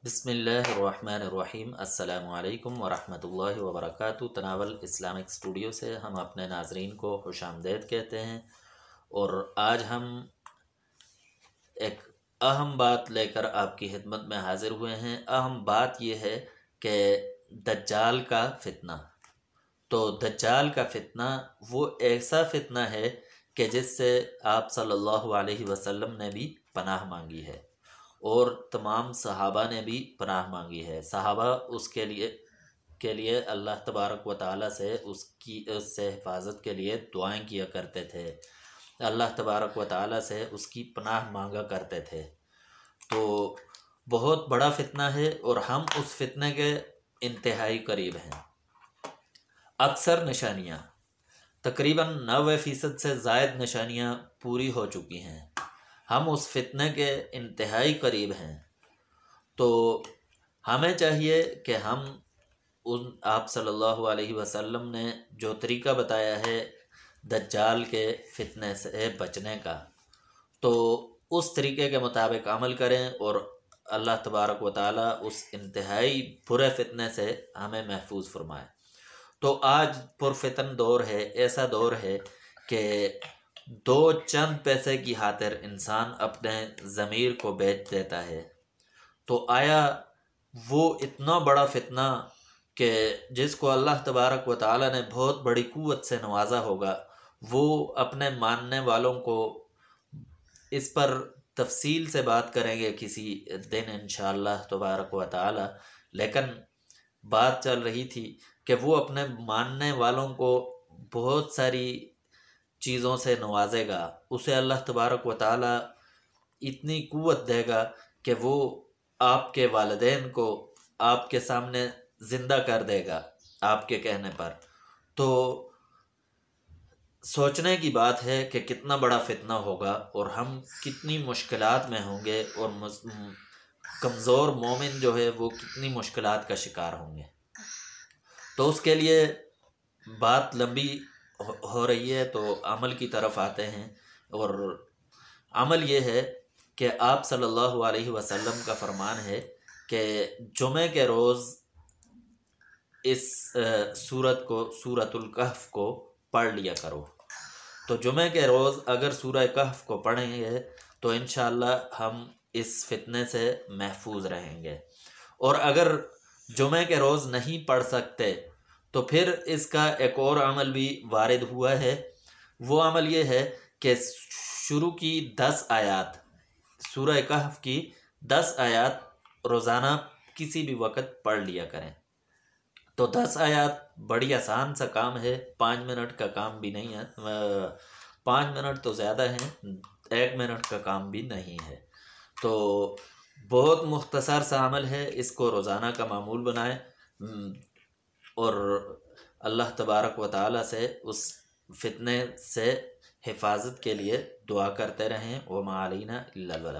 بسم اللہ الرحمن الرحیم۔ السلام علیکم ورحمۃ اللہ وبرکاتہ۔ تناول اسلامک اسٹوڈیو سے ہم اپنے ناظرین کو خوش آمدید کہتے ہیں، اور آج ہم ایک اہم بات لے کر آپ کی خدمت میں حاضر ہوئے ہیں۔ اہم بات یہ ہے کہ دجال کا فتنہ۔ تو دجال کا فتنہ وہ ایسا فتنہ ہے کہ جس سے آپ صلی اللہ علیہ وسلم نے بھی پناہ مانگی ہے، اور تمام صحابہ نے بھی پناہ مانگی ہے۔ صحابہ اس کے لیے اللہ تبارک و تعالیٰ سے اس سے حفاظت کے لیے دعائیں کیا کرتے تھے، اللہ تبارک و تعالیٰ سے اس کی پناہ مانگا کرتے تھے۔ تو بہت بڑا فتنہ ہے، اور ہم اس فتنے کے انتہائی قریب ہیں۔ اکثر نشانیاں، تقریباً 90% سے زائد نشانیاں پوری ہو چکی ہیں۔ ہم اس فتنے کے انتہائی قریب ہیں۔ تو ہمیں چاہیے کہ ہم آپ صلی اللہ علیہ وسلم نے جو طریقہ بتایا ہے دجال کے فتنے سے بچنے کا، تو اس طریقے کے مطابق عمل کریں، اور اللہ تبارک و تعالیٰ اس انتہائی برے فتنے سے ہمیں محفوظ فرمائے۔ تو آج پرفتن دور ہے، ایسا دور ہے کہ دو چند پیسے کی خاطر انسان اپنے ضمیر کو بیچ دیتا ہے۔ تو آیا وہ اتنا بڑا فتنہ کہ جس کو اللہ تبارک و تعالیٰ نے بہت بڑی قوت سے نوازا ہوگا، وہ اپنے ماننے والوں کو اس پر تفصیل سے بات کریں گے کسی دن انشاءاللہ تبارک و تعالیٰ۔ لیکن بات چل رہی تھی کہ وہ اپنے ماننے والوں کو بہت ساری چیزوں سے نوازے گا، اسے اللہ تبارک و تعالیٰ اتنی قوت دے گا کہ وہ آپ کے والدین کو آپ کے سامنے زندہ کر دے گا آپ کے کہنے پر۔ تو سوچنے کی بات ہے کہ کتنا بڑا فتنہ ہوگا، اور ہم کتنی مشکلات میں ہوں گے، اور کمزور مومن جو ہے وہ کتنی مشکلات کا شکار ہوں گے۔ تو اس کے لیے بات لمبی ہو رہی ہے، تو عمل کی طرف آتے ہیں۔ اور عمل یہ ہے کہ آپ صلی اللہ علیہ وسلم کا فرمان ہے کہ جمعہ کے روز اس سورۃ الکہف کو پڑھ لیا کرو۔ تو جمعہ کے روز اگر سورہ کہف کو پڑھیں گے تو انشاءاللہ ہم اس فتنے سے محفوظ رہیں گے۔ اور اگر جمعہ کے روز نہیں پڑھ سکتے تو پھر اس کا ایک اور عمل بھی وارد ہوا ہے۔ وہ عمل یہ ہے کہ شروع کی 10 آیات، سورہ کہف کی 10 آیات روزانہ کسی بھی وقت پڑھ لیا کریں۔ تو 10 آیات بڑی آسان سا کام ہے، 5 منٹ کا کام بھی نہیں ہے، 5 منٹ تو زیادہ ہیں، 1 منٹ کا کام بھی نہیں ہے۔ تو بہت مختصر سا عمل ہے، اس کو روزانہ کا معمول بنائیں، اور اللہ تبارک و تعالیٰ سے اس فتنے سے حفاظت کے لیے دعا کرتے رہیں۔ وما علینا الا البلاغ۔